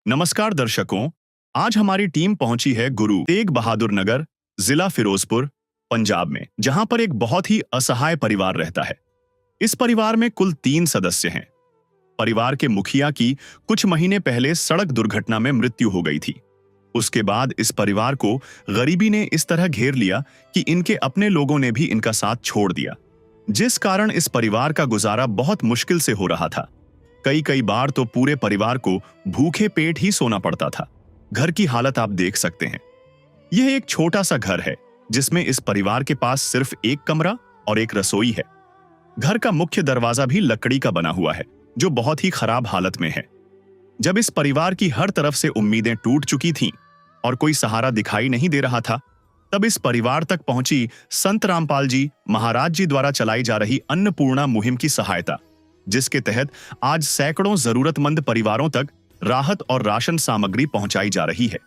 नमस्कार दर्शकों, आज हमारी टीम पहुंची है गुरु तेग बहादुर नगर, जिला फिरोजपुर, पंजाब में, जहां पर एक बहुत ही असहाय परिवार रहता है। इस परिवार में कुल 3 सदस्य हैं। परिवार के मुखिया की कुछ महीने पहले सड़क दुर्घटना में मृत्यु हो गई थी। उसके बाद इस परिवार को गरीबी ने इस तरह घेर लिया कि इनके अपने लोगों ने भी इनका साथ छोड़ दिया, जिस कारण इस परिवार का गुजारा बहुत मुश्किल से हो रहा था। कई बार तो पूरे परिवार को भूखे पेट ही सोना पड़ता था। घर की हालत आप देख सकते हैं। यह एक छोटा सा घर है जिसमें इस परिवार के पास सिर्फ एक कमरा और एक रसोई है। घर का मुख्य दरवाजा भी लकड़ी का बना हुआ है, जो बहुत ही खराब हालत में है। जब इस परिवार की हर तरफ से उम्मीदें टूट चुकी थीं और कोई सहारा दिखाई नहीं दे रहा था, तब इस परिवार तक पहुंची संत रामपाल जी महाराज जी द्वारा चलाई जा रही अन्नपूर्णा मुहिम की सहायता, जिसके तहत आज सैकड़ों जरूरतमंद परिवारों तक राहत और राशन सामग्री पहुंचाई जा रही है।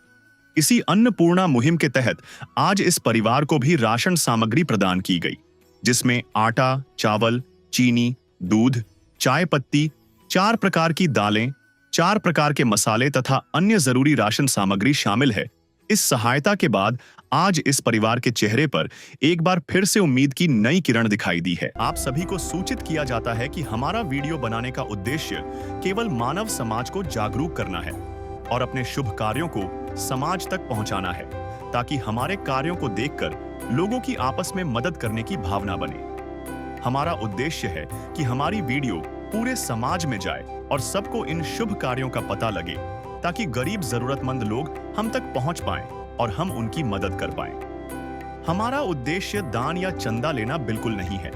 इसी अन्नपूर्णा मुहिम के तहत आज इस परिवार को भी राशन सामग्री प्रदान की गई, जिसमें आटा, चावल, चीनी, दूध, चाय पत्ती, 4 प्रकार की दालें, 4 प्रकार के मसाले तथा अन्य जरूरी राशन सामग्री शामिल है। इस सहायता के बाद आज इस परिवार के चेहरे पर एक बार फिर से उम्मीद की नई किरण दिखाई दी है। आप सभी को सूचित किया जाता है कि हमारा वीडियो बनाने का उद्देश्य केवल मानव समाज को जागरूक करना है और अपने शुभ कार्यों को समाज तक पहुंचाना है, ताकि हमारे कार्यों को देखकर लोगों की आपस में मदद करने की भावना बने। हमारा उद्देश्य है कि हमारी वीडियो पूरे समाज में जाए और सबको इन शुभ कार्यों का पता लगे, ताकि गरीब जरूरतमंद लोग हम तक पहुंच पाएं और हम उनकी मदद कर पाएं। हमारा उद्देश्य दान या चंदा लेना बिल्कुल नहीं है।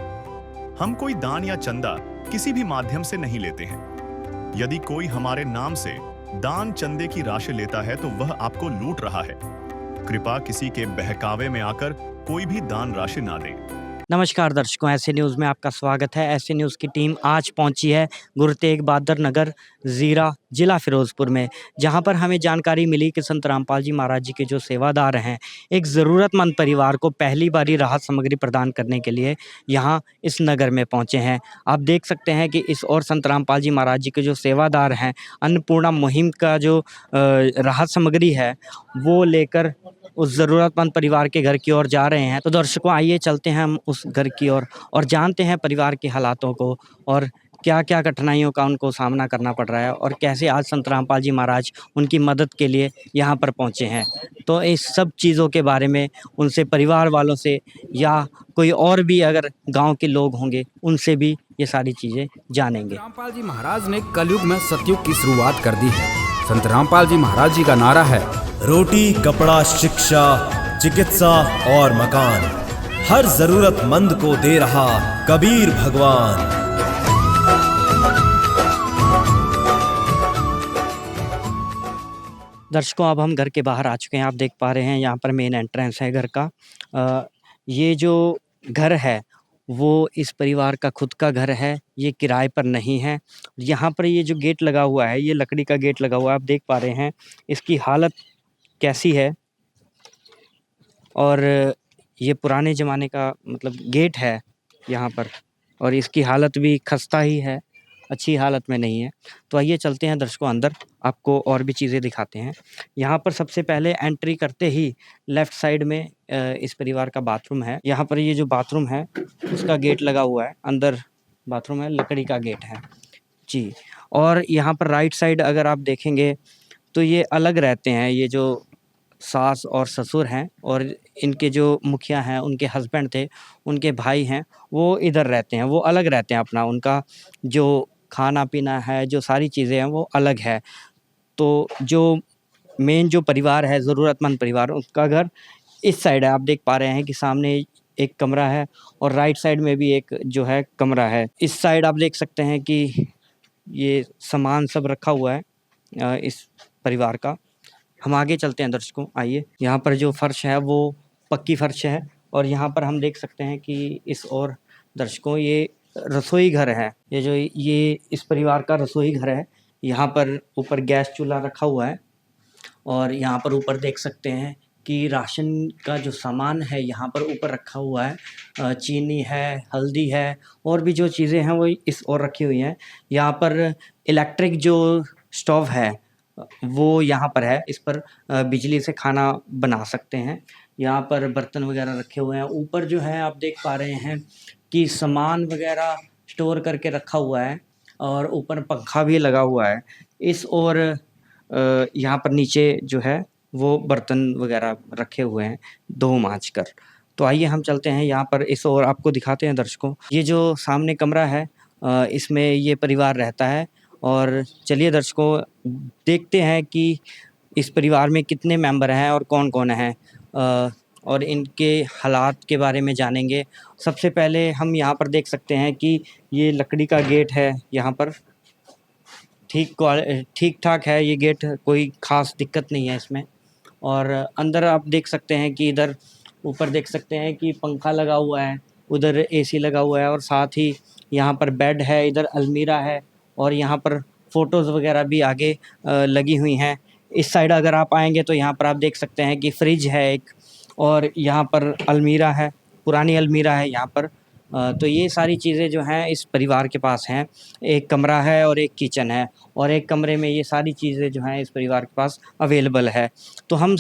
हम कोई दान या चंदा किसी भी माध्यम से नहीं लेते हैं। यदि कोई हमारे नाम से दान चंदे की राशि लेता है तो वह आपको लूट रहा है। कृपया किसी के बहकावे में आकर कोई भी दान राशि ना दें। नमस्कार दर्शकों, ऐसे न्यूज़ में आपका स्वागत है। ऐसे न्यूज़ की टीम आज पहुंची है गुरु तेग बहादुर नगर, ज़ीरा, जिला फिरोजपुर में, जहां पर हमें जानकारी मिली कि संत रामपाल जी महाराज जी के जो सेवादार हैं, एक ज़रूरतमंद परिवार को पहली बारी राहत सामग्री प्रदान करने के लिए यहां इस नगर में पहुंचे हैं। आप देख सकते हैं कि इस ओर संत रामपाल जी महाराज जी के जो सेवादार हैं, अन्नपूर्णा मुहिम का जो राहत सामग्री है वो लेकर उस ज़रूरतमंद परिवार के घर की ओर जा रहे हैं। तो दर्शकों, आइए चलते हैं हम उस घर की ओर और जानते हैं परिवार के हालातों को और क्या-क्या कठिनाइयों का उनको सामना करना पड़ रहा है और कैसे आज संत रामपाल जी महाराज उनकी मदद के लिए यहाँ पर पहुँचे हैं। तो इस सब चीज़ों के बारे में उनसे, परिवार वालों से या कोई और भी अगर गाँव के लोग होंगे, उनसे भी ये सारी चीज़ें जानेंगे। रामपाल जी महाराज ने कलयुग में सतयुग की शुरुआत कर दी है। संत रामपाल जी महाराज जी का नारा है, रोटी, कपड़ा, शिक्षा, चिकित्सा और मकान, हर जरूरतमंद को दे रहा कबीर भगवान। दर्शकों, अब हम घर के बाहर आ चुके हैं। आप देख पा रहे हैं यहाँ पर मेन एंट्रेंस है घर का। ये जो घर है वो इस परिवार का खुद का घर है, ये किराए पर नहीं है। यहाँ पर ये जो गेट लगा हुआ है, ये लकड़ी का गेट लगा हुआ है। आप देख पा रहे हैं इसकी हालत कैसी है और ये पुराने ज़माने का मतलब गेट है यहाँ पर, और इसकी हालत भी खस्ता ही है, अच्छी हालत में नहीं है। तो आइए चलते हैं दर्शकों अंदर, आपको और भी चीज़ें दिखाते हैं। यहाँ पर सबसे पहले एंट्री करते ही लेफ़्ट साइड में इस परिवार का बाथरूम है। यहाँ पर ये जो बाथरूम है उसका गेट लगा हुआ है, अंदर बाथरूम है, लकड़ी का गेट है जी। और यहाँ पर राइट साइड अगर आप देखेंगे तो ये अलग रहते हैं, ये जो सास और ससुर हैं, और इनके जो मुखिया हैं, उनके हस्बैंड थे, उनके भाई हैं, वो इधर रहते हैं, वो अलग रहते हैं अपना, उनका जो खाना-पीना है, जो सारी चीज़ें हैं, वो अलग है। तो जो मेन जो परिवार है, ज़रूरतमंद परिवार, उसका घर इस साइड है। आप देख पा रहे हैं कि सामने एक कमरा है और राइट साइड में भी एक जो है कमरा है। इस साइड आप देख सकते हैं कि ये सामान सब रखा हुआ है इस परिवार का। हम आगे चलते हैं दर्शकों, आइए। यहाँ पर जो फ़र्श है वो पक्की फ़र्श है और यहाँ पर हम देख सकते हैं कि इस ओर दर्शकों ये रसोई घर है। ये इस परिवार का रसोई घर है। यहाँ पर ऊपर गैस चूल्हा रखा हुआ है और यहाँ पर ऊपर देख सकते हैं कि राशन का जो सामान है यहाँ पर ऊपर रखा हुआ है। चीनी है, हल्दी है और भी जो चीज़ें हैं वो इस ओर रखी हुई हैं। यहाँ पर इलेक्ट्रिक जो स्टोव है वो यहाँ पर है। इस पर बिजली से खाना बना सकते हैं। यहाँ पर बर्तन वगैरह रखे हुए हैं। ऊपर जो है आप देख पा रहे हैं कि सामान वगैरह स्टोर करके रखा हुआ है और ऊपर पंखा भी लगा हुआ है। इस ओर यहाँ पर नीचे जो है वो बर्तन वगैरह रखे हुए हैं धो मांज कर। तो आइए हम चलते हैं यहाँ पर इस ओर, आपको दिखाते हैं दर्शकों। ये जो सामने कमरा है इसमें ये परिवार रहता है। और चलिए दर्शकों, देखते हैं कि इस परिवार में कितने मेंबर हैं और कौन-कौन हैं, और इनके हालात के बारे में जानेंगे। सबसे पहले हम यहाँ पर देख सकते हैं कि ये लकड़ी का गेट है यहाँ पर। ठीक-ठाक है ये गेट, कोई ख़ास दिक्कत नहीं है इसमें। और अंदर आप देख सकते हैं कि इधर ऊपर देख सकते हैं कि पंखा लगा हुआ है, उधर एसी लगा हुआ है और साथ ही यहाँ पर बेड है, इधर अलमीरा है और यहाँ पर फ़ोटोज़ वगैरह भी आगे लगी हुई हैं। इस साइड अगर आप आएँगे तो यहाँ पर आप देख सकते हैं कि फ्रिज है एक, और यहाँ पर अलमीरा है, पुरानी अलमीरा है यहाँ पर। तो ये सारी चीज़ें जो हैं इस परिवार के पास हैं। एक कमरा है और एक किचन है, और एक कमरे में ये सारी चीज़ें जो हैं इस परिवार के पास अवेलेबल है। तो हम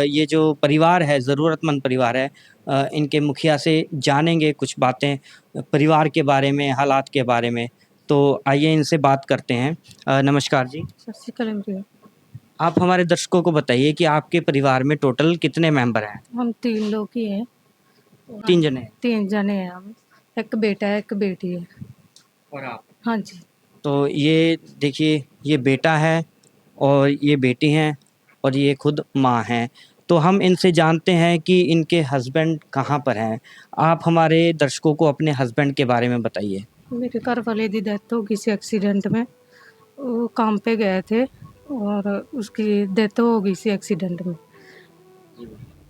ये जो परिवार है, ज़रूरतमंद परिवार है, इनके मुखिया से जानेंगे कुछ बातें परिवार के बारे में, हालात के बारे में। तो आइए इनसे बात करते हैं। नमस्कार जी। सत श्री अकाल भैया। आप हमारे दर्शकों को बताइए कि आपके परिवार में टोटल कितने मेंबर हैं? हम 3 लोग ही हैं। 3 जने हैं। 3 जने हैं हम। एक बेटा है, एक बेटी है। और आप? हाँ जी। तो ये देखिए, ये बेटा है और ये बेटी हैं और ये खुद माँ हैं। तो हम इनसे जानते हैं कि इनके हस्बैंड कहाँ पर हैं। आप हमारे दर्शकों को अपने हस्बैंड के बारे में बताइए। मेरे घर वाले की डेथ हो गई सी एक्सीडेंट में। वो काम पे गए थे और उसकी डेथ हो गई सी एक्सीडेंट में।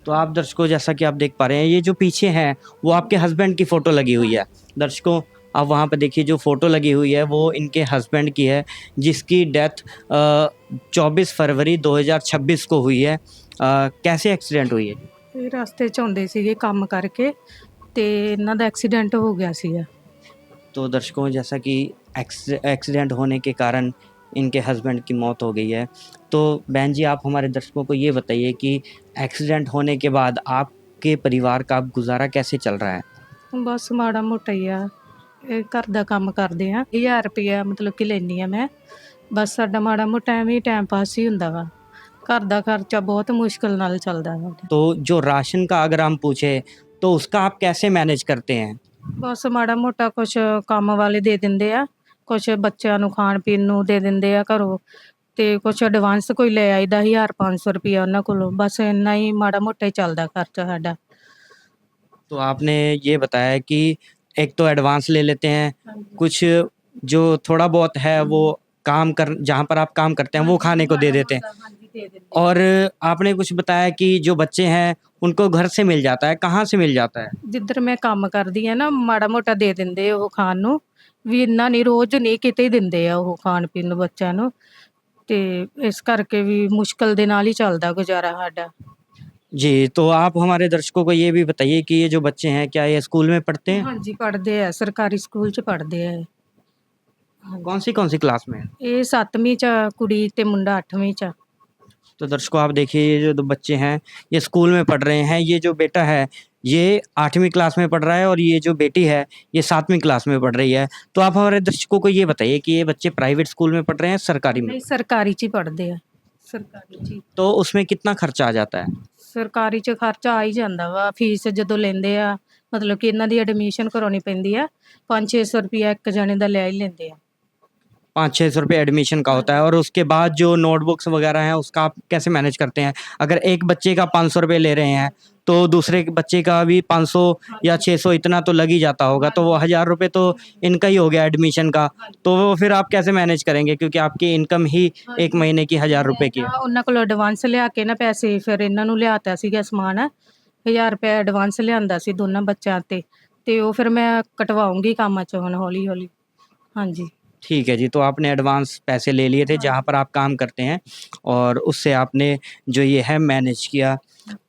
तो आप दर्शकों, जैसा कि आप देख पा रहे हैं, ये जो पीछे हैं वो आपके हस्बैंड की फ़ोटो लगी हुई है। दर्शकों, आप वहाँ पे देखिए, जो फ़ोटो लगी हुई है वो इनके हस्बैंड की है, जिसकी डेथ 24 फरवरी 2026 को हुई है। कैसे एक्सीडेंट हुई है? ਇਹ ਰਸਤੇ 'ਚ ਆਉਂਦੇ ਸੀਗੇ ਕੰਮ ਕਰਕੇ ਤੇ ਇਹਨਾਂ ਦਾ ਐਕਸੀਡੈਂਟ ਹੋ ਗਿਆ ਸੀਗਾ। तो दर्शकों, जैसा कि एक्सीडेंट होने के कारण इनके हस्बैंड की मौत हो गई है। तो बहन जी, आप हमारे दर्शकों को ये बताइए कि एक्सीडेंट होने के बाद आपके परिवार का अब गुज़ारा कैसे चल रहा है? ਬਸ ਮਾੜਾ ਮੋਟਾ ਹੀ ਆ। ਇਹ ਘਰ ਦਾ ਕੰਮ ਕਰਦੇ ਆ। 1000 ਰੁਪਇਆ ਮਤਲਬ ਕਿ ਲੈਂਦੀ ਆ ਮੈਂ। ਬਸ ਸਾਡਾ ਮਾੜਾ ਮੋਟਾ ਐਵੇਂ ਹੀ ਟਾਈਮ ਪਾਸ ਹੀ ਹੁੰਦਾ ਵਾ। ਘਰ ਦਾ ਖਰਚਾ ਬਹੁਤ ਮੁਸ਼ਕਿਲ ਨਾਲ ਚੱਲਦਾ ਵਾ। तो जो राशन का अगर हम पूछें तो उसका आप कैसे मैनेज करते हैं? ਬਸ ਮਾੜਾ ਮੋਟਾ ਕੁਛ ਕੰਮ ਵਾਲੇ ਦੇ ਦਿੰਦੇ ਆ, ਕੁਛ ਬੱਚਿਆਂ ਨੂੰ ਖਾਣ ਪੀਣ ਨੂੰ ਦੇ ਦਿੰਦੇ ਆ ਘਰੋਂ, ਤੇ ਕੁਛ ਐਡਵਾਂਸ ਕੋਈ ਲੈ ਆਈਦਾ 1500 ਰੁਪਇਆ ਉਹਨਾਂ ਕੋਲੋਂ। ਬਸ ਇੰਨਾ ਹੀ ਮਾੜਾ ਮੋਟਾ ਹੀ ਚੱਲਦਾ ਖਰਚਾ ਸਾਡਾ। तो आपने ये बताया कि एक तो एडवांस ले लेते हैं, कुछ जो थोड़ा बहुत है वो काम कर जहाँ पर आप काम करते हैं वो खाने को दे देते हैं। और आपने कुछ बताया कि जो बच्चे हैं उनको घर से मिल जाता है, कहाँ से मिल जाता है? ਜਿੱਧਰ ਮੈਂ ਕੰਮ ਕਰਦੀ ਆ ਨਾ, ਮਾੜਾ ਮੋਟਾ ਦੇ ਦਿੰਦੇ ਉਹ ਖਾਣ ਨੂੰ, ਵੀ ਇੰਨਾ ਨਹੀਂ, ਰੋਜ਼ ਨਹੀਂ, ਕਿਤੇ ਹੀ ਦਿੰਦੇ ਆ ਉਹ ਖਾਣ ਪੀਣ ਨੂੰ ਬੱਚਿਆਂ ਨੂੰ। ਤੇ ਇਸ ਕਰਕੇ ਵੀ ਮੁਸ਼ਕਲ ਦੇ ਨਾਲ ਹੀ ਚੱਲਦਾ ਗੁਜ਼ਾਰਾ ਸਾਡਾ। जी, तो आप हमारे दर्शकों को ये भी बताइए कि ये जो बच्चे हैं, क्या ये स्कूल में पढ़ते हैं? ਹਾਂਜੀ ਪੜ੍ਹਦੇ ਆ, ਸਰਕਾਰੀ ਸਕੂਲ 'ਚ ਪੜ੍ਹਦੇ ਆ। कौन सी क्लास में? ਇਹ 7ਵੀਂ 'ਚ ਆ ਕੁੜੀ ਤੇ ਮੁੰਡਾ 8ਵੀਂ 'ਚ ਆ। तो दर्शकों, आप देखिए, ये जो 2 बच्चे हैं ये स्कूल में पढ़ रहे हैं। ये जो बेटा है ये 8वीं क्लास में पढ़ रहा है और ये जो बेटी है ये 7वीं क्लास में पढ़ रही है। तो आप हमारे दर्शकों को ये बताइए कि ये बच्चे प्राइवेट स्कूल में पढ़ रहे हैं, सरकारी में? ਨਹੀਂ ਸਰਕਾਰੀ 'ਚ ਹੀ ਪੜ੍ਹਦੇ ਆ। ਸਰਕਾਰੀ 'ਚ ਹੀ। तो उसमें कितना खर्चा आ जाता है? ਸਰਕਾਰੀ 'ਚ ਖਰਚਾ ਆ ਹੀ ਜਾਂਦਾ ਵਾ। ਫੀਸ ਜਦੋਂ ਲੈਂਦੇ ਆ, ਮਤਲਬ ਕਿ ਇਹਨਾਂ ਦੀ ਐਡਮਿਸ਼ਨ ਕਰਾਉਣੀ ਪੈਂਦੀ ਆ, 500-600 ਰੁਪਇਆ ਇੱਕ ਜਣੇ ਦਾ ਲੈ ਹੀ ਲੈਂਦੇ ਆ। 500-600 रुपये एडमिशन का होता है। और उसके बाद जो नोटबुक्स वगैरह हैं उसका आप कैसे मैनेज करते हैं? अगर एक बच्चे का 500 रुपये ले रहे हैं तो दूसरे के बच्चे का भी 500 या 600 इतना तो लग ही जाता होगा, तो वो 1000 रुपये तो इनका ही हो गया एडमिशन का। तो वो फिर आप कैसे मैनेज करेंगे, क्योंकि आपकी इनकम ही एक महीने की 1000 रुपये की है? ਉਹਨਾਂ ਕੋਲੋਂ ਐਡਵਾਂਸ ਲਿਆ ਕੇ ਨਾ ਪੈਸੇ, ਫਿਰ ਇਹਨਾਂ ਨੂੰ ਲਿਆਤਾ ਸੀਗਾ ਸਮਾਨ। 1000 ਰੁਪਏ ਐਡਵਾਂਸ ਲਿਆਂਦਾ ਸੀ ਦੋਨਾਂ ਬੱਚਿਆਂ ਤੇ ਉਹ ਫਿਰ ਮੈਂ ਕਟਵਾਉਂਗੀ ਕੰਮ 'ਚ ਹੁਣ ਹੌਲੀ ਹੌਲੀ। ਹਾਂਜੀ। ठीक है जी, तो आपने एडवांस पैसे ले लिए थे जहाँ पर आप काम करते हैं और उससे आपने जो ये है मैनेज किया।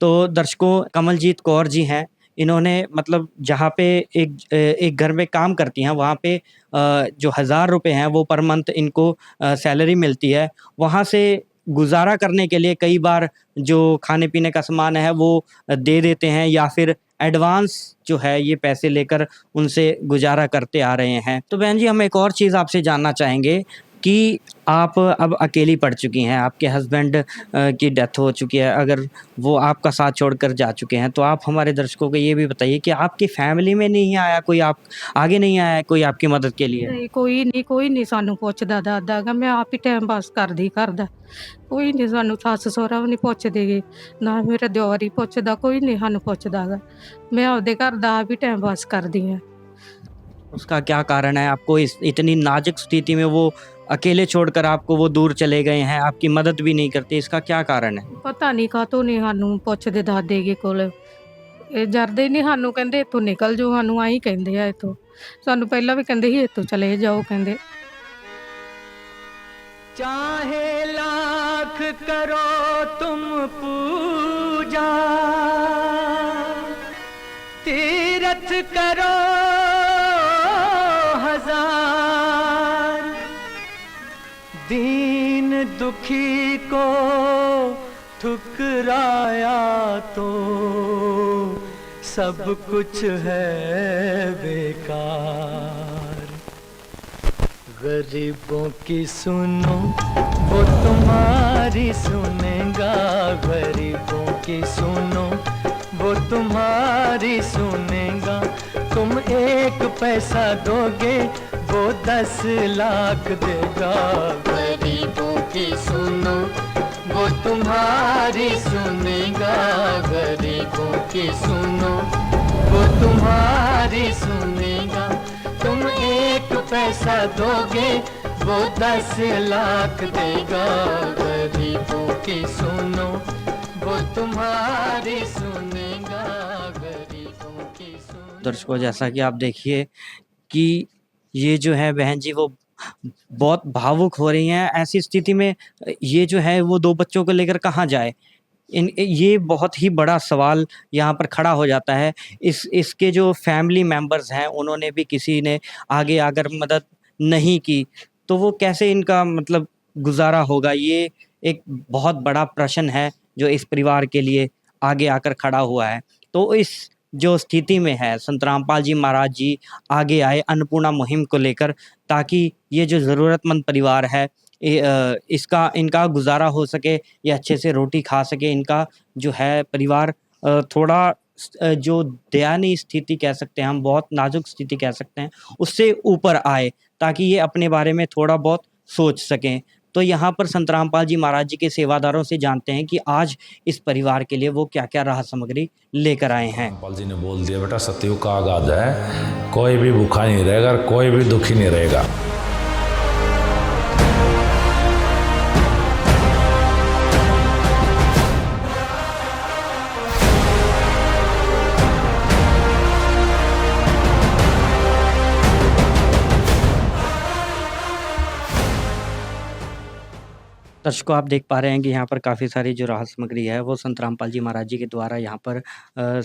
तो दर्शकों, कमलजीत कौर जी हैं, इन्होंने मतलब जहाँ पे एक घर में काम करती हैं वहाँ पे जो 1000 रुपए हैं वो पर मंथ इनको सैलरी मिलती है। वहाँ से गुज़ारा करने के लिए कई बार जो खाने-पीने का सामान है वो दे देते हैं या फिर एडवांस जो है ये पैसे लेकर उनसे गुज़ारा करते आ रहे हैं। तो बहन जी हम एक और चीज़ आपसे जानना चाहेंगे कि आप अब अकेली पड़ चुकी हैं, आपके हस्बैंड की डेथ हो चुकी है, अगर वो आपका साथ छोड़कर जा चुके हैं, तो आप हमारे दर्शकों को ये भी बताइए कि आपकी फैमिली में नहीं आया कोई, आप आगे नहीं आया कोई आपकी मदद के लिए? ਨਹੀਂ ਕੋਈ ਨਹੀਂ ਸਾਨੂੰ ਪੁੱਛਦਾ ਦੱਸਦਾ ਗਾ, ਮੈਂ ਆਪ ਹੀ ਟਾਈਮ ਪਾਸ ਕਰਦੀ ਘਰ ਦਾ। ਕੋਈ ਨਹੀਂ ਸਾਨੂੰ ਸੱਸ ਸਹੁਰਾ ਵੀ ਨਹੀਂ ਪੁੱਛਦੇ ਗੇ, ਨਾ ਮੇਰਾ ਦਿਓਰ ਹੀ ਪੁੱਛਦਾ, ਕੋਈ ਨਹੀਂ ਸਾਨੂੰ ਪੁੱਛਦਾ ਗਾ। ਮੈਂ ਆਪਦੇ ਘਰ ਦਾ ਆਪ ਹੀ ਟਾਈਮ ਪਾਸ ਕਰਦੀ ਹਾਂ। उसका क्या कारण है? आपको इस इतनी नाज़ुक स्थिति में वो अकेले छोड़कर आपको वो दूर चले गए हैं, आपकी मदद भी नहीं करते, इसका क्या कारण है? ਪਤਾ ਨਹੀਂ ਕਾਹਤੋਂ ਨਹੀਂ ਸਾਨੂੰ ਪੁੱਛਦੇ ਦੱਸਦੇ ਗੇ ਕੋਲ। ਇਹ ਜਰਦੇ ਨਹੀਂ ਸਾਨੂੰ, ਕਹਿੰਦੇ ਇੱਥੋਂ ਨਿਕਲ ਜਾਓ, ਸਾਨੂੰ ਆਹੀਂ ਕਹਿੰਦੇ ਆ ਇੱਥੋਂ। ਸਾਨੂੰ ਪਹਿਲਾਂ ਵੀ ਕਹਿੰਦੇ ਸੀ ਇੱਥੋਂ ਚਲੇ ਜਾਓ ਕਹਿੰਦੇ। चाहे लाख करो तुम पूजा, तीरथ करो हजार, दीन दुखी को ठुकराया तो सब कुछ है बेकार। गरीबों की सुनो वो तुम्हारी सुनेगा, गरीबों की सुनो वो तुम्हारी सुनेगा। तुम 1 पैसा दोगे वो 10 लाख देगा। गरीबों की सुनो वो तुम्हारी सुनेगा, गरीबों की सुनो वो तुम्हारी सुनेगा। तुम 1 पैसा दोगे वो 10 लाख देगा। गरीबों की सुनो वो तुम्हारी सुनेगा, गरीबों की सुनो। दर्शकों जैसा कि आप देखिए कि ये जो है बहन जी वो बहुत भावुक हो रही हैं। ऐसी स्थिति में ये जो है वो 2 बच्चों को लेकर कहाँ जाए? ये बहुत ही बड़ा सवाल यहाँ पर खड़ा हो जाता है। इसके जो फैमिली मेंबर्स हैं उन्होंने भी किसी ने आगे आकर मदद नहीं की, तो वो कैसे इनका मतलब गुज़ारा होगा? ये एक बहुत बड़ा प्रश्न है जो इस परिवार के लिए आगे आकर खड़ा हुआ है। तो इस जो स्थिति में है संत रामपाल जी महाराज जी आगे आए अन्नपूर्णा मुहिम को लेकर, ताकि ये जो ज़रूरतमंद परिवार है इसका इनका गुज़ारा हो सके, ये अच्छे से रोटी खा सके, इनका जो है परिवार थोड़ा जो दयनीय स्थिति कह सकते हैं हम, बहुत नाज़ुक स्थिति कह सकते हैं, उससे ऊपर आए ताकि ये अपने बारे में थोड़ा बहुत सोच सकें। तो यहाँ पर संत रामपाल जी महाराज जी के सेवादारों से जानते हैं कि आज इस परिवार के लिए वो क्या-क्या राहत सामग्री लेकर आए हैं। रामपाल जी ने बोल दिया, बेटा सतयुग का आगाज है, कोई भी भूखा नहीं रहेगा, कोई भी दुखी नहीं रहेगा। दर्शकों आप देख पा रहे हैं कि यहाँ पर काफ़ी सारी जो राहत सामग्री है वो संत रामपाल जी महाराज जी के द्वारा यहाँ पर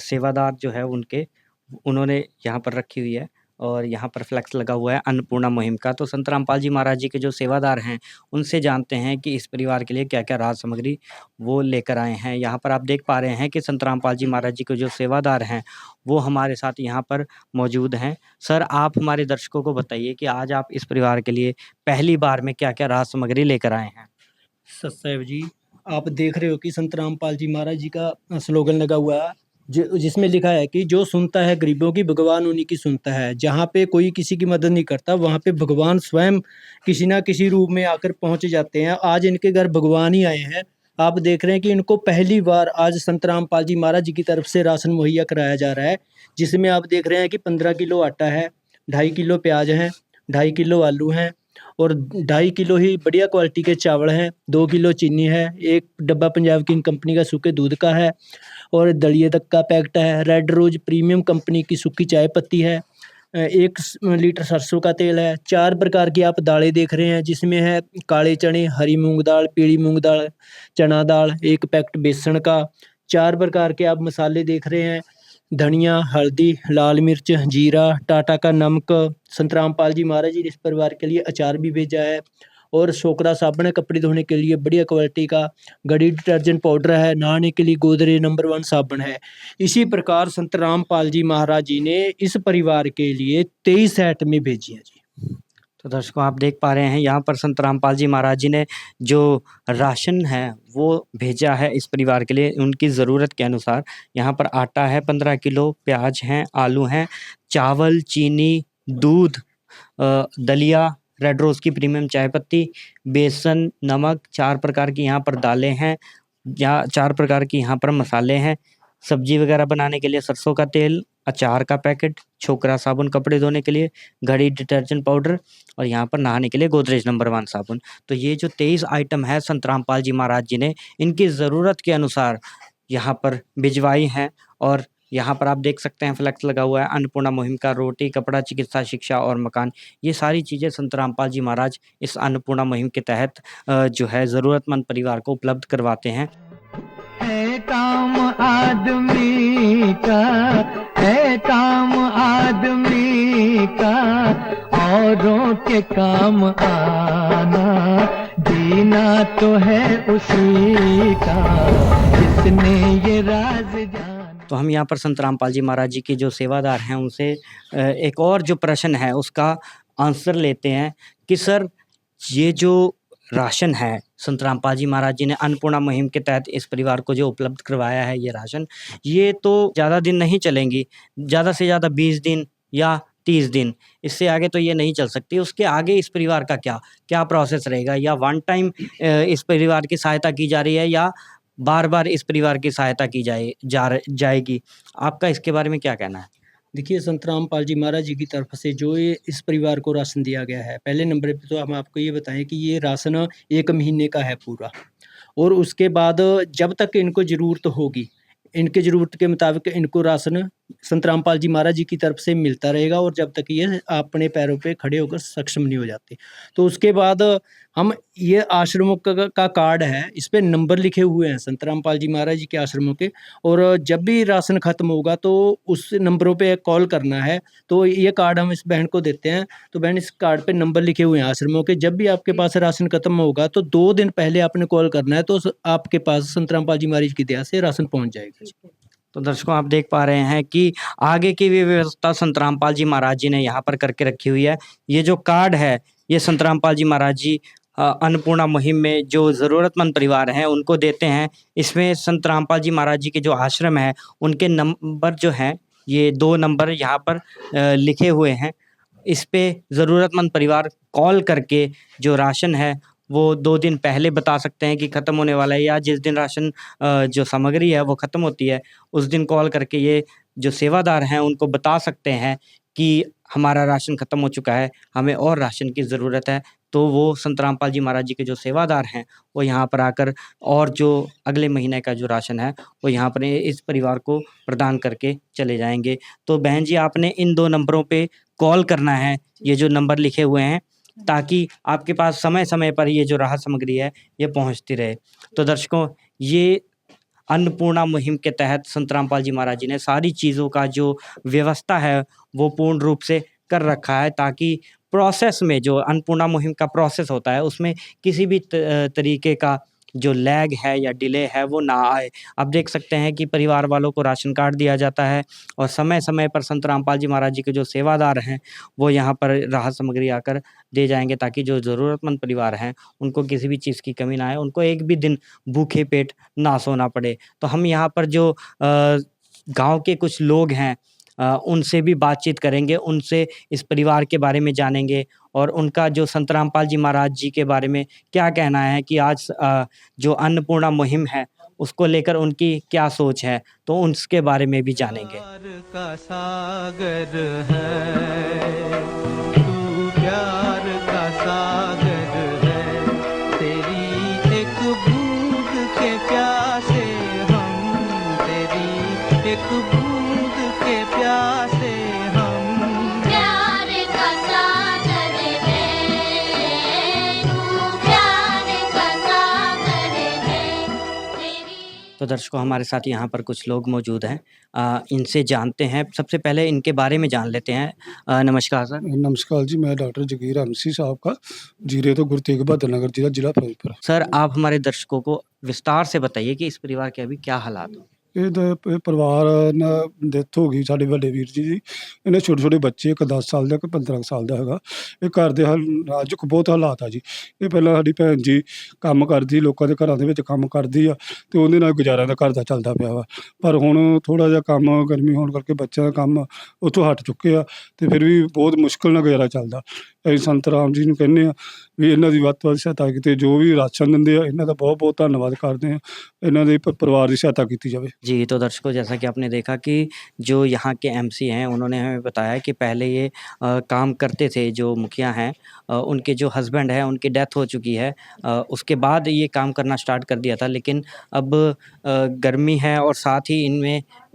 सेवादार जो है उन्होंने यहाँ पर रखी हुई है और यहाँ पर फ्लैक्स लगा हुआ है अन्नपूर्णा मुहिम का। तो संत रामपाल जी महाराज जी के जो सेवादार हैं उनसे जानते हैं कि इस परिवार के लिए क्या-क्या राहत सामग्री वो लेकर आए हैं। यहाँ पर आप देख पा रहे हैं कि संत रामपाल जी महाराज जी के जो सेवादार हैं वो हमारे साथ यहाँ पर मौजूद हैं। सर आप हमारे दर्शकों को बताइए कि आज आप इस परिवार के लिए पहली बार में क्या-क्या राहत सामग्री लेकर आए हैं? सतसाहिब जी, आप देख रहे हो कि संत रामपाल जी महाराज जी का स्लोगन लगा हुआ है जिसमें लिखा है कि जो सुनता है गरीबों की भगवान उन्हीं की सुनता है। जहाँ पे कोई किसी की मदद नहीं करता वहाँ पे भगवान स्वयं किसी ना किसी रूप में आकर पहुँच जाते हैं। आज इनके घर भगवान ही आए हैं। आप देख रहे हैं कि इनको पहली बार आज संत रामपाल जी महाराज जी की तरफ से राशन मुहैया कराया जा रहा है, जिसमें आप देख रहे हैं कि 15 किलो आटा है, 2.5 किलो प्याज हैं, 2.5 किलो आलू हैं और 2.5 किलो ही बढ़िया क्वालिटी के चावल हैं, 2 किलो चीनी है, 1 डब्बा पंजाब किंग कंपनी का सूखे दूध का है और दलिए तक का पैकेट है, रेड रोज प्रीमियम कंपनी की सूखी चाय पत्ती है, 1 लीटर सरसों का तेल है, 4 प्रकार की आप दालें देख रहे हैं जिसमें है काले चने, हरी मूंग दाल, पीली मूंग दाल, चना दाल, 1 पैकेट बेसन का, 4 प्रकार के आप मसाले देख रहे हैं धनिया, हल्दी, लाल मिर्च, जीरा, टाटा का नमक, संत रामपाल जी महाराज जी ने इस परिवार के लिए अचार भी भेजा है और शोकरा साबुन है कपड़े धोने के लिए बढ़िया क्वालिटी का, गड़ी डिटर्जेंट पाउडर है, नहाने के लिए गोदरेज नंबर 1 साबुन है। इसी प्रकार संत रामपाल जी महाराज जी ने इस परिवार के लिए 23 सेट में भेजी है जी। तो दर्शकों आप देख पा रहे हैं यहाँ पर संत रामपाल जी महाराज जी ने जो राशन है वो भेजा है इस परिवार के लिए उनकी ज़रूरत के अनुसार। यहाँ पर आटा है 15 किलो, प्याज हैं, आलू हैं, चावल, चीनी, दूध, दलिया, रेड रोज़ की प्रीमियम चाय पत्ती, बेसन, नमक, 4 प्रकार की यहाँ पर दालें हैं, या 4 प्रकार की यहाँ पर मसाले हैं, सब्जी वगैरह बनाने के लिए सरसों का तेल, अचार का पैकेट, छोकरा साबुन कपड़े धोने के लिए, घड़ी डिटर्जेंट पाउडर और यहाँ पर नहाने के लिए गोदरेज नंबर 1 साबुन। तो ये जो 23 आइटम है संत रामपाल जी महाराज जी ने इनकी ज़रूरत के अनुसार यहाँ पर भिजवाई हैं। और यहाँ पर आप देख सकते हैं फ्लेक्स लगा हुआ है अन्नपूर्णा मुहिम का, रोटी, कपड़ा, चिकित्सा, शिक्षा और मकान। ये सारी चीज़ें संत रामपाल जी महाराज इस अन्नपूर्णा मुहिम के तहत जो है ज़रूरतमंद परिवार को उपलब्ध करवाते हैं। है काम आदमी का, है काम आदमी का, औरों के काम आना, जीना तो है उसी का, जिसने ये राज जाना। तो हम यहाँ पर संत रामपाल जी महाराज जी के जो सेवादार हैं उनसे एक और जो प्रश्न है उसका आंसर लेते हैं कि सर ये जो राशन है संत रामपाल जी महाराज जी ने अन्नपूर्णा मुहिम के तहत इस परिवार को जो उपलब्ध करवाया है ये राशन, ये तो ज़्यादा दिन नहीं चलेंगी, ज़्यादा से ज़्यादा 20 दिन या 30 दिन, इससे आगे तो ये नहीं चल सकती। उसके आगे इस परिवार का क्या प्रोसेस रहेगा, या वन टाइम इस परिवार की सहायता की जा रही है या बार-बार इस परिवार की सहायता की जाएगी? आपका इसके बारे में क्या कहना है? देखिए संत रामपाल जी महाराज जी की तरफ से जो ये इस परिवार को राशन दिया गया है, पहले नंबर पे तो हम आपको ये बताएं कि ये राशन 1 महीने का है पूरा, और उसके बाद जब तक इनको ज़रूरत होगी, इनके ज़रूरत के मुताबिक इनको राशन संत रामपाल जी महाराज जी की तरफ से मिलता रहेगा, और जब तक ये अपने पैरों पे खड़े होकर सक्षम नहीं हो जाते। तो उसके बाद हम ये आश्रमों का कार्ड है, इस पे नंबर लिखे हुए हैं संत रामपाल जी महाराज जी के आश्रमों के, और जब भी राशन खत्म होगा तो उस नंबरों पे कॉल करना है। तो ये कार्ड हम इस बहन को देते हैं, तो बहन इस कार्ड पे नंबर लिखे हुए हैं आश्रमों के, जब भी आपके पास राशन खत्म होगा तो 2 दिन पहले आपने कॉल करना है, तो आपके पास संत रामपाल जी महाराज की दया से राशन पहुँच जाएगा। तो दर्शकों आप देख पा रहे हैं कि आगे की भी व्यवस्था संत रामपाल जी महाराज जी ने यहाँ पर करके रखी हुई है। ये जो कार्ड है ये संत रामपाल जी महाराज जी अन्नपूर्णा मुहिम में जो ज़रूरतमंद परिवार हैं उनको देते हैं। इसमें संत रामपाल जी महाराज जी के जो आश्रम है उनके नंबर जो हैं, ये 2 नंबर यहाँ पर लिखे हुए हैं। इस पे ज़रूरतमंद परिवार कॉल करके जो राशन है वो 2 दिन पहले बता सकते हैं कि ख़त्म होने वाला है, या जिस दिन राशन जो सामग्री है वो ख़त्म होती है उस दिन कॉल करके ये जो सेवादार हैं उनको बता सकते हैं कि हमारा राशन ख़त्म हो चुका है, हमें और राशन की ज़रूरत है। तो वो संत रामपाल जी महाराज जी के जो सेवादार हैं वो यहाँ पर आकर और जो अगले महीने का जो राशन है वो यहाँ पर इस परिवार को प्रदान करके चले जाएंगे। तो बहन जी आपने इन 2 नंबरों पे कॉल करना है, ये जो नंबर लिखे हुए हैं, ताकि आपके पास समय-समय पर ये जो राहत सामग्री है ये पहुँचती रहे। तो दर्शकों ये अन्नपूर्णा मुहिम के तहत संत रामपाल जी महाराज जी ने सारी चीज़ों का जो व्यवस्था है वो पूर्ण रूप से कर रखा है, ताकि प्रोसेस में जो अन्नपूर्णा मुहिम का प्रोसेस होता है उसमें किसी भी तरीके का जो लैग है या डिले है वो ना आए। आप देख सकते हैं कि परिवार वालों को राशन कार्ड दिया जाता है और समय-समय पर संत रामपाल जी महाराज जी के जो सेवादार हैं वो यहाँ पर राहत सामग्री आकर दे जाएँगे, ताकि जो ज़रूरतमंद परिवार हैं उनको किसी भी चीज़ की कमी ना आए, उनको एक भी दिन भूखे पेट ना सोना पड़े। तो हम यहाँ पर जो गाँव के कुछ लोग हैं उनसे भी बातचीत करेंगे, उनसे इस परिवार के बारे में जानेंगे और उनका जो संत रामपाल जी महाराज जी के बारे में क्या कहना है कि आज जो अन्नपूर्णा मुहिम है उसको लेकर उनकी क्या सोच है, तो उसके बारे में भी जानेंगे। प्यार का सागर है, तू प्यार का सागर है, तेरी एक बूंद के प्यासे हम, तेरी एक बूंद के प्यासे हम। प्यार का सागर है, तू प्यार का सागर है, तेरी तो दर्शकों हमारे साथ यहाँ पर कुछ लोग मौजूद हैं, इनसे जानते हैं। सबसे पहले इनके बारे में जान लेते हैं। नमस्कार सर। नमस्कार जी, मैं डॉक्टर जगीर एमसी साहब का जीरे तो गुरु तेग बहादुर नगर जिला फिरोजपुर। सर आप हमारे दर्शकों को विस्तार से बताइए कि इस परिवार के अभी क्या हालात हैं? ਇਹ ਪਰਿਵਾਰ ਨਾਲ ਡੈਥ ਹੋ ਗਈ ਸਾਡੇ ਵੱਡੇ ਵੀਰ ਜੀ ਦੀ। ਇਹਨੇ ਛੋਟੇ ਬੱਚੇ, ਇੱਕ 10 ਸਾਲ ਦਾ, ਇੱਕ 15 ਸਾਲ ਦਾ ਹੈਗਾ। ਇਹ ਘਰ ਦੇ ਨਾਜ਼ੁਕ ਬਹੁਤ ਹਾਲਾਤ ਆ ਜੀ। ਇਹ ਪਹਿਲਾਂ ਸਾਡੀ ਭੈਣ ਜੀ ਕੰਮ ਕਰਦੀ, ਲੋਕਾਂ ਦੇ ਘਰਾਂ ਦੇ ਵਿੱਚ ਕੰਮ ਕਰਦੀ ਆ ਤੇ ਉਹਦੇ ਨਾਲ ਗੁਜ਼ਾਰਾ ਦਾ ਘਰ ਦਾ ਚੱਲਦਾ ਪਿਆ ਵਾ। ਪਰ ਹੁਣ ਥੋੜ੍ਹਾ ਜਿਹਾ ਕੰਮ ਗਰਮੀ ਹੋਣ ਕਰਕੇ ਬੱਚਿਆਂ ਦਾ ਕੰਮ ਉੱਥੋਂ ਹਟ ਚੁੱਕੇ ਆ ਤੇ ਫਿਰ ਵੀ ਬਹੁਤ ਮੁਸ਼ਕਿਲ ਨਾਲ ਗੁਜ਼ਾਰਾ ਚੱਲਦਾ। ਅਸੀਂ ਸੰਤ ਰਾਮ ਜੀ ਨੂੰ ਕਹਿੰਦੇ ਆ ਵੀ ਇਹਨਾਂ ਦੀ ਵੱਧ ਤੋਂ ਵੱਧ ਸਹਾਇਤਾ ਕੀਤੀ। ਜੋ ਵੀ ਰਾਸ਼ਨ ਦਿੰਦੇ ਆ ਇਹਨਾਂ ਦਾ ਬਹੁਤ ਬਹੁਤ ਧੰਨਵਾਦ ਕਰਦੇ ਆ। ਇਹਨਾਂ ਦੇ ਪਰਿਵਾਰ ਦੀ ਸਹਾਇਤਾ ਕੀਤੀ जावे। जी, तो दर्शकों जैसा कि आपने देखा कि जो यहाँ के एमसी हैं उन्होंने हमें बताया कि पहले ये काम करते थे, जो मुखिया हैं उनके जो हस्बैंड है उनकी डेथ हो चुकी है। उसके बाद ये काम करना स्टार्ट कर दिया था, लेकिन अब गर्मी है और साथ ही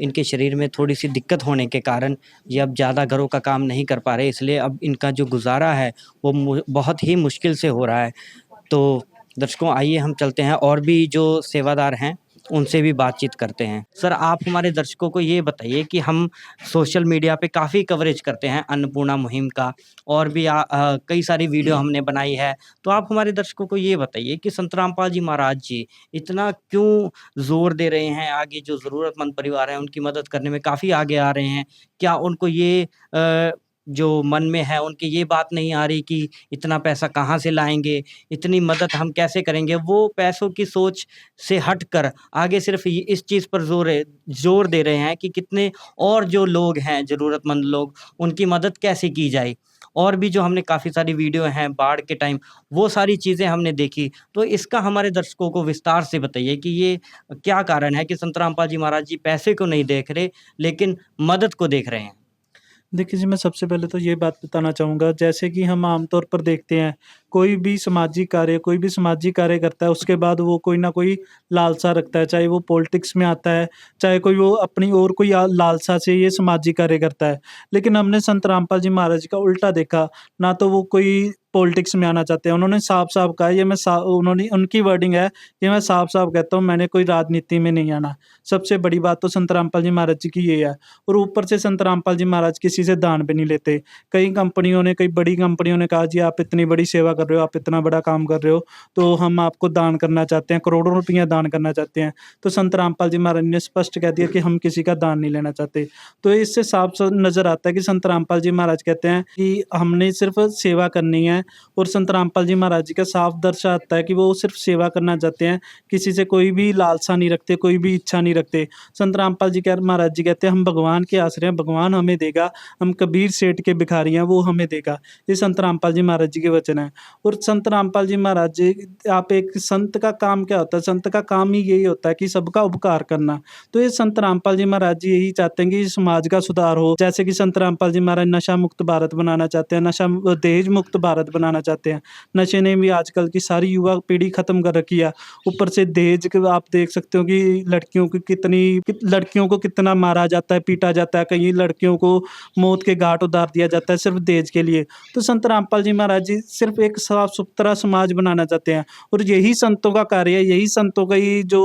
इनके शरीर में थोड़ी सी दिक्कत होने के कारण ये अब ज़्यादा घरों का काम नहीं कर पा रहे, इसलिए अब इनका जो गुजारा है वो बहुत ही मुश्किल से हो रहा है। तो दर्शकों आइए हम चलते हैं और भी जो सेवादार हैं उनसे भी बातचीत करते हैं। सर आप हमारे दर्शकों को ये बताइए कि हम सोशल मीडिया पे काफ़ी कवरेज करते हैं अन्नपूर्णा मुहिम का, और भी कई सारी वीडियो हमने बनाई है। तो आप हमारे दर्शकों को ये बताइए कि संत रामपाल जी महाराज जी इतना क्यों ज़ोर दे रहे हैं, आगे जो ज़रूरतमंद परिवार हैं उनकी मदद करने में काफ़ी आगे आ रहे हैं। क्या उनको ये जो मन में है उनकी ये बात नहीं आ रही कि इतना पैसा कहाँ से लाएँगे, इतनी मदद हम कैसे करेंगे? वो पैसों की सोच से हटकर आगे सिर्फ़ ये इस चीज़ पर ज़ोर दे रहे हैं कि कितने और जो लोग हैं ज़रूरतमंद लोग, उनकी मदद कैसे की जाए। और भी जो हमने काफ़ी सारी वीडियो हैं बाढ़ के टाइम, वो सारी चीज़ें हमने देखी। तो इसका हमारे दर्शकों को विस्तार से बताइए कि ये क्या कारण है कि संत रामपाल जी महाराज जी पैसे को नहीं देख रहे, लेकिन मदद को देख रहे हैं? देखिए जी, मैं सबसे पहले तो ये बात बताना चाहूँगा, जैसे कि हम आमतौर पर देखते हैं, कोई भी सामाजिक कार्य करता है, उसके बाद वो कोई ना कोई लालसा रखता है, चाहे वो पॉलिटिक्स में आता है, चाहे कोई वो अपनी और कोई लालसा से ये सामाजिक कार्य करता है। लेकिन हमने संत रामपाल जी महाराज का उल्टा देखा, ना तो वो कोई पॉलिटिक्स में आना चाहते हैं। उन्होंने साफ-साफ कहा, ये मैं सा उन्होंने उनकी वर्डिंग है, ये मैं साफ-साफ कहता हूँ, मैंने कोई राजनीति में नहीं आना। सबसे बड़ी बात तो संत रामपाल जी महाराज जी की ये है, और ऊपर से संत रामपाल जी महाराज किसी से दान भी नहीं लेते। कई बड़ी कंपनियों ने कहा, जी आप इतनी बड़ी सेवा कर रहे हो, आप इतना बड़ा काम कर रहे हो, तो हम आपको दान करना चाहते हैं, करोड़ों रुपया दान करना चाहते हैं। तो संत रामपाल जी महाराज ने स्पष्ट कह दिया कि हम किसी का दान नहीं लेना चाहते। तो इससे साफ नज़र आता है कि संत रामपाल जी महाराज कहते हैं कि हमने सिर्फ सेवा करनी है, और संत रामपाल जी महाराज जी का साफ दर्शाता है कि वो सिर्फ सेवा करना चाहते हैं, किसी से कोई भी लालसा नहीं रखते, कोई भी इच्छा नहीं रखते। संत रामपाल जी महाराज जी कहते हैं, हम भगवान के आश्रय हैं, भगवान हमें देगा, हम कबीर सेठ के भिखारी हैं, वो हमें देगा। ये संत रामपाल जी महाराज जी के वचन है। और संत रामपाल जी महाराज जी, आप एक संत का काम क्या होता है? संत का काम ही यही होता है कि सबका उपकार करना। तो ये संत रामपाल जी महाराज जी यही चाहते हैं कि समाज का सुधार हो। जैसे कि संत रामपाल जी महाराज नशा मुक्त भारत बनाना चाहते हैं, दहेज मुक्त भारत बनाना चाहते हैं। नशे ने भी आजकल की सारी युवा पीढ़ी खत्म कर रखी है। ऊपर से दहेज के आप देख सकते हो कि लड़कियों को कितना मारा जाता है, पीटा जाता है, कई लड़कियों को मौत के घाट उतार दिया जाता है सिर्फ दहेज के लिए। तो संत रामपाल जी महाराज जी सिर्फ एक साफ सुथरा समाज बनाना चाहते हैं, और यही संतों का कार्य है, यही संतों का ही जो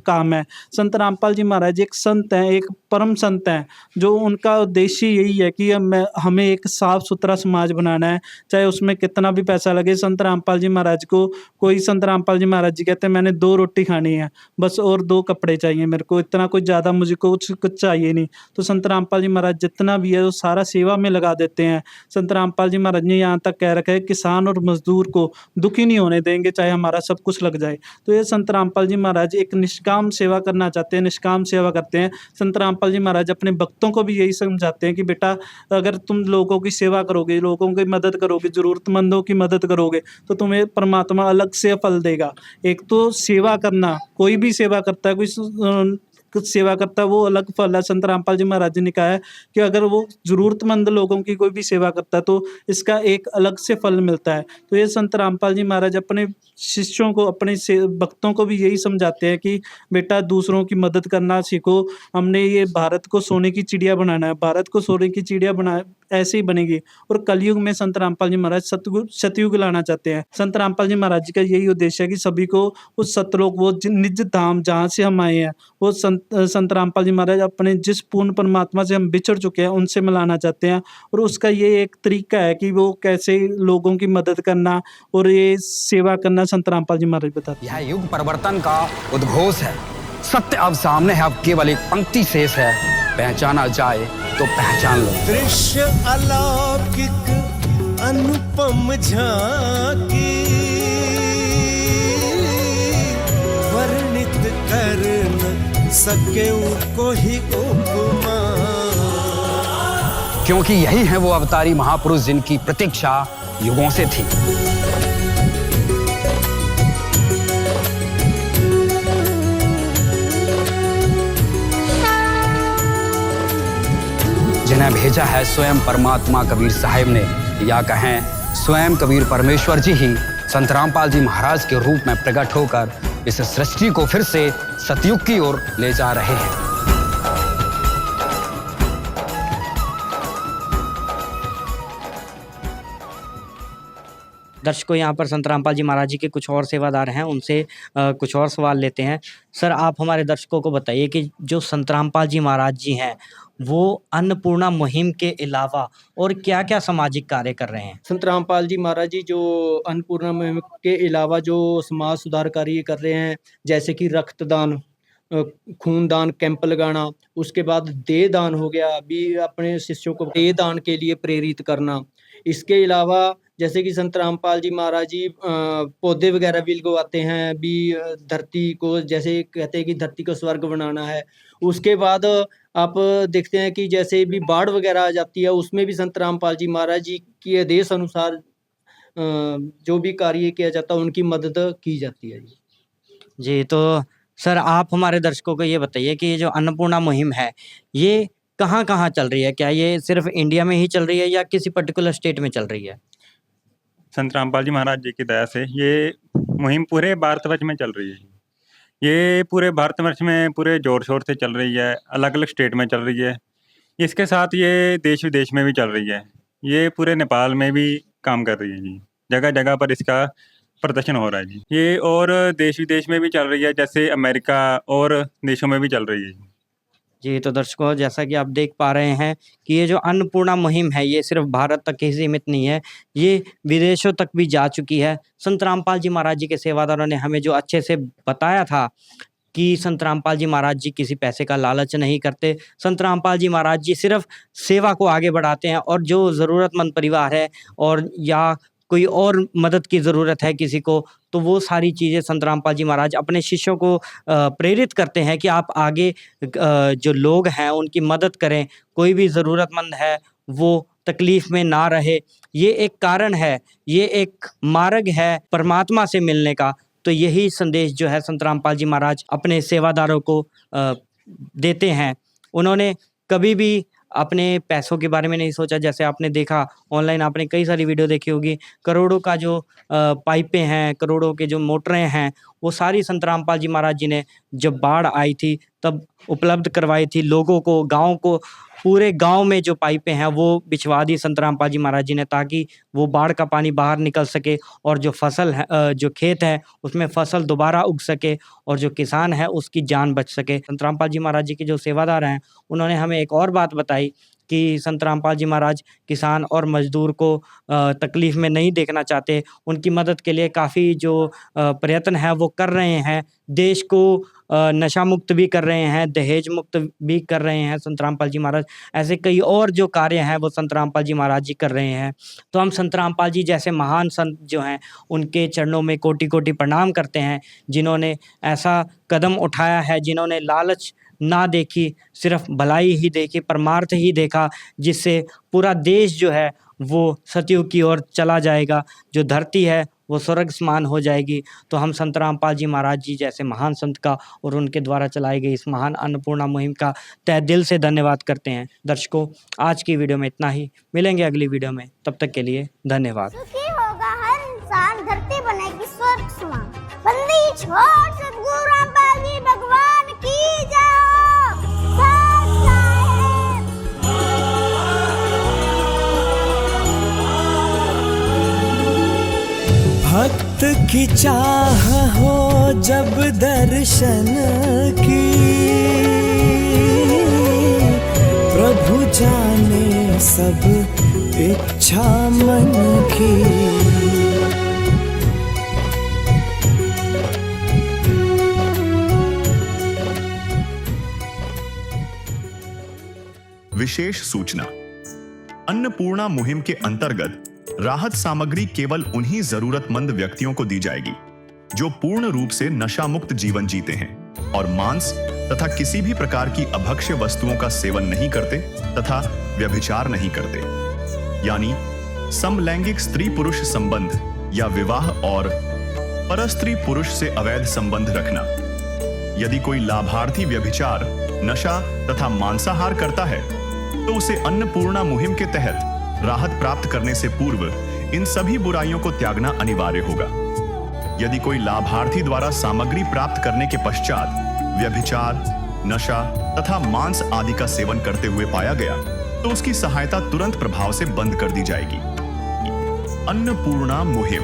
काम है। संत रामपाल जी महाराज एक संत हैं, एक परम संत हैं, जो उनका उद्देश्य यही है कि हमें एक साफ सुथरा समाज बनाना है, चाहे उसमें कितना भी पैसा लगे। संत रामपाल जी महाराज जी महाराज जी कहते हैं, मैंने 2 रोटी खानी है बस, और 2 कपड़े चाहिए मेरे को, इतना कुछ ज़्यादा मुझे कुछ चाहिए नहीं। तो संत रामपाल जी महाराज जितना भी है वो सारा सेवा में लगा देते हैं। संत रामपाल जी महाराज ने यहाँ तक कह रखा है, किसान और मजदूर को दुखी नहीं होने देंगे, चाहे हमारा सब कुछ लग जाए। तो ये संत रामपाल जी महाराज एक निष्काम सेवा करना चाहते हैं, निष्काम सेवा करते हैं। संत रामपाल जी महाराज अपने भक्तों को भी यही समझाते हैं कि बेटा, अगर तुम लोगों की सेवा करोगे, लोगों की मदद करोगे, ज़रूरतमंदों की मदद करोगे, तो तुम्हें परमात्मा अलग से फल देगा। एक तो सेवा करना, कोई भी सेवा करता है, कुछ सेवा करता है, वो अलग फल है। संत रामपाल जी महाराज जी ने कहा है कि अगर वो ज़रूरतमंद लोगों की कोई भी सेवा करता है तो इसका एक अलग से फल मिलता है। तो ये संत रामपाल जी महाराज अपने शिष्यों को, अपने भक्तों को भी यही समझाते हैं कि बेटा दूसरों की मदद करना सीखो। हमने ये भारत को सोने की चिड़िया बनाना है, भारत को सोने की चिड़िया ऐसे ही बनेगी। और कलयुग में संत रामपाल जी महाराज सतयुग लाना चाहते हैं। संत रामपाल जी महाराज जी का यही उद्देश्य है कि सभी को उस सतलोक, वो निज धाम जहाँ से हम आए हैं, वो संत रामपाल जी महाराज अपने जिस पूर्ण परमात्मा से हम बिछड़ चुके हैं उनसे मिलाना चाहते हैं। और उसका ये एक तरीका है कि वो कैसे लोगों की मदद करना और ये सेवा करना संत रामपाल जी महाराज बताते हैं। यह युग परिवर्तन का उद्घोष है। सत्य अब सामने है, अब केवल एक पंक्ति शेष है। पहचाना जाए तो पहचान लो। दृश्य अलौकिक अनुपम झांकी, वर्णित कर न सके कोई उपमा। क्योंकि यही है वो अवतारी महापुरुष जिनकी प्रतीक्षा युगों से थी। जिन्हें भेजा है स्वयं परमात्मा कबीर साहिब ने, या कहें स्वयं कबीर परमेश्वर जी ही संत रामपाल जी महाराज के रूप में प्रकट होकर इस सृष्टि को फिर से सतयुग की ओर ले जा रहे हैं। दर्शकों, यहाँ पर संत रामपाल जी महाराज जी के कुछ और सेवादार हैं, उनसे कुछ और सवाल लेते हैं। सर, आप हमारे दर्शकों को बताइए कि जो संत रामपाल जी महाराज जी हैं वो अन्नपूर्णा मुहिम के अलावा और क्या-क्या सामाजिक कार्य कर रहे हैं? संत रामपाल जी महाराज जी जो अन्नपूर्णा मुहिम के अलावा जो समाज सुधार कार्य कर रहे हैं, जैसे कि रक्तदान, खूनदान कैंप लगाना, उसके बाद देह दान हो गया, अभी अपने शिष्यों को देह दान के लिए प्रेरित करना। इसके अलावा जैसे कि संत रामपाल जी महाराज जी पौधे वगैरह भी लगवाते हैं, भी धरती को, जैसे कहते हैं कि धरती को स्वर्ग बनाना है। उसके बाद आप देखते हैं कि जैसे भी बाढ़ वगैरह आ जाती है, उसमें भी संत रामपाल जी महाराज जी के आदेश अनुसार जो भी कार्य किया जाता है उनकी मदद की जाती है। जी, तो सर आप हमारे दर्शकों को ये बताइए कि ये जो अन्नपूर्णा मुहिम है, ये कहाँ-कहाँ चल रही है? क्या ये सिर्फ इंडिया में ही चल रही है या किसी पर्टिकुलर स्टेट में चल रही है? संत रामपाल जी महाराज जी की दया से ये मुहिम पूरे भारतवर्ष में चल रही है। ये पूरे भारतवर्ष में पूरे जोर शोर से चल रही है, अलग अलग स्टेट में चल रही है। इसके साथ ये देश विदेश में भी चल रही है। ये पूरे नेपाल में भी काम कर रही है जी, जगह जगह पर इसका प्रदर्शन हो रहा है जी। ये और देश विदेश में भी चल रही है, जैसे अमेरिका और देशों में भी चल रही है। जी, तो दर्शकों, जैसा कि आप देख पा रहे हैं कि ये जो अन्नपूर्णा मुहिम है ये सिर्फ भारत तक ही सीमित नहीं है, ये विदेशों तक भी जा चुकी है। संत रामपाल जी महाराज जी के सेवादारों ने हमें जो अच्छे से बताया था कि संत रामपाल जी महाराज जी किसी पैसे का लालच नहीं करते। संत रामपाल जी महाराज जी सिर्फ सेवा को आगे बढ़ाते हैं और जो ज़रूरतमंद परिवार है और या कोई और मदद की ज़रूरत है किसी को, तो वो सारी चीज़ें संत रामपाल जी महाराज अपने शिष्यों को प्रेरित करते हैं कि आप आगे जो लोग हैं उनकी मदद करें, कोई भी ज़रूरतमंद है वो तकलीफ़ में ना रहे। ये एक कारण है, ये एक मार्ग है परमात्मा से मिलने का। तो यही संदेश जो है संत रामपाल जी महाराज अपने सेवादारों को देते हैं। उन्होंने कभी भी अपने पैसों के बारे में नहीं सोचा। जैसे आपने देखा ऑनलाइन, आपने कई सारी वीडियो देखी होगी, करोड़ों का जो पाइपें हैं, करोड़ों के जो मोटरें हैं, वो सारी संत रामपाल जी महाराज जी ने जब बाढ़ आई थी तब उपलब्ध करवाई थी लोगों को, गाँव को। पूरे गांव में जो पाइपें हैं वो बिछवा दी संत रामपाल जी महाराज जी ने, ताकि वो बाढ़ का पानी बाहर निकल सके और जो फसल है, जो खेत है उसमें फसल दोबारा उग सके और जो किसान है उसकी जान बच सके। संत रामपाल जी महाराज जी के जो सेवादार हैं उन्होंने हमें एक और बात बताई कि संत रामपाल जी महाराज किसान और मजदूर को तकलीफ़ में नहीं देखना चाहते। उनकी मदद के लिए काफ़ी जो प्रयत्न है वो कर रहे हैं। देश को नशा मुक्त भी कर रहे हैं, दहेज मुक्त भी कर रहे हैं संत रामपाल जी महाराज। ऐसे कई और जो कार्य हैं वो संत रामपाल जी महाराज जी कर रहे हैं। तो हम संत रामपाल जी जैसे महान संत जो हैं उनके चरणों में कोटि-कोटि प्रणाम करते हैं, जिन्होंने ऐसा कदम उठाया है, जिन्होंने लालच ना देखी, सिर्फ भलाई ही देखी, परमार्थ ही देखा, जिससे पूरा देश जो है वो सतयुग की ओर चला जाएगा, जो धरती है वो स्वर्ग समान हो जाएगी। तो हम संत रामपाल जी महाराज जी जैसे महान संत का और उनके द्वारा चलाई गई इस महान अन्नपूर्णा मुहिम का तहे दिल से धन्यवाद करते हैं। दर्शकों, आज की वीडियो में इतना ही, मिलेंगे अगली वीडियो में, तब तक के लिए धन्यवाद। सुखी होगा हर इंसान, धरती बनेगी स्वर्ग समान। बंदी छोड़ सतगुरु रामपाल जी भगवान की जय। कि चाह हो जब दर्शन की, प्रभु जाने सब इच्छा मन की। विशेष सूचना। अन्नपूर्णा मुहिम के अंतर्गत राहत सामग्री केवल उन्हीं जरूरतमंद व्यक्तियों को दी जाएगी जो पूर्ण रूप से नशा मुक्त जीवन जीते हैं और मांस तथा किसी भी प्रकार की अभक्ष्य वस्तुओं का सेवन नहीं करते तथा व्यभिचार नहीं करते, यानी समलैंगिक स्त्री पुरुष संबंध या विवाह और परस्त्री पुरुष से अवैध संबंध रखना। यदि कोई लाभार्थी व्यभिचार, नशा तथा मांसाहार करता है तो उसे अन्नपूर्णा मुहिम के तहत राहत प्राप्त करने से पूर्व इन सभी बुराइयों को त्यागना अनिवार्य होगा। यदि कोई लाभार्थी द्वारा सामग्री प्राप्त करने के पश्चात व्यभिचार, नशा तथा मांस आदि का सेवन करते हुए पाया गया तो उसकी सहायता तुरंत प्रभाव से बंद कर दी जाएगी। अन्नपूर्णा मुहिम।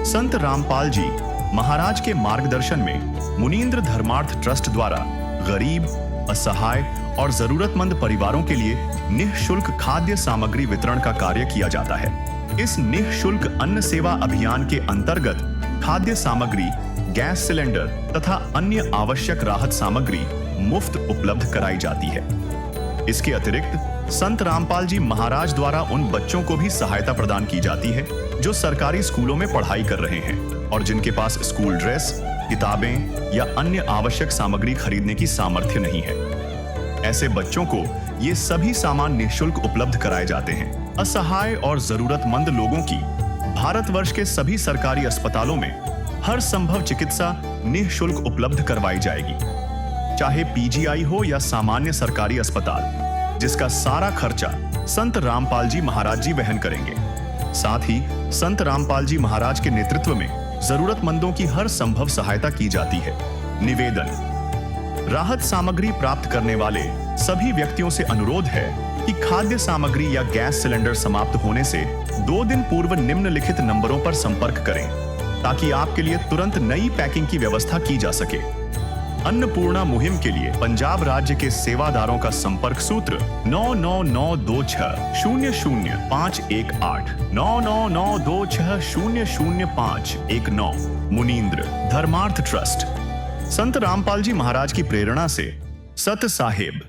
संत रामपाल जी महाराज के मार्गदर्शन में मुनींद्र धर्मार्थ ट्रस्ट द्वारा गरीब, असहाय और जरूरतमंद परिवारों के लिए निःशुल्क खाद्य सामग्री वितरण का कार्य किया जाता है। इस निःशुल्क अन्न सेवा अभियान के अंतर्गत खाद्य सामग्री, गैस सिलेंडर तथा अन्य आवश्यक राहत सामग्री मुफ्त उपलब्ध कराई जाती है। इसके अतिरिक्त संत रामपाल जी महाराज द्वारा उन बच्चों को भी सहायता प्रदान की जाती है जो सरकारी स्कूलों में पढ़ाई कर रहे हैं और जिनके पास स्कूल ड्रेस, किताबें या अन्य आवश्यक सामग्री खरीदने की सामर्थ्य नहीं है। ऐसे बच्चों को ये सभी सामान निःशुल्क उपलब्ध कराए जाते हैं। असहाय और जरूरतमंद लोगों की भारतवर्ष के सभी सरकारी अस्पतालों में हर संभव चिकित्सा निःशुल्क उपलब्ध करवाई जाएगी, चाहे पीजीआई हो या सामान्य सरकारी अस्पताल, जिसका सारा खर्चा संत रामपाल जी महाराज जी वहन करेंगे। साथ ही संत रामपाल जी महाराज के नेतृत्व में जरूरतमंदों की हर संभव सहायता की जाती है। निवेदन। राहत सामग्री प्राप्त करने वाले सभी व्यक्तियों से अनुरोध है कि खाद्य सामग्री या गैस सिलेंडर समाप्त होने से 2 दिन पूर्व निम्नलिखित नंबरों पर संपर्क करें ताकि आपके लिए तुरंत नई पैकिंग की व्यवस्था की जा सके। अन्नपूर्णा मुहिम के लिए पंजाब राज्य के सेवादारों का संपर्क सूत्र 9992600518 9992600519। मुनींद्र धर्मार्थ ट्रस्ट। संत रामपाल जी महाराज की प्रेरणा से सत साहेब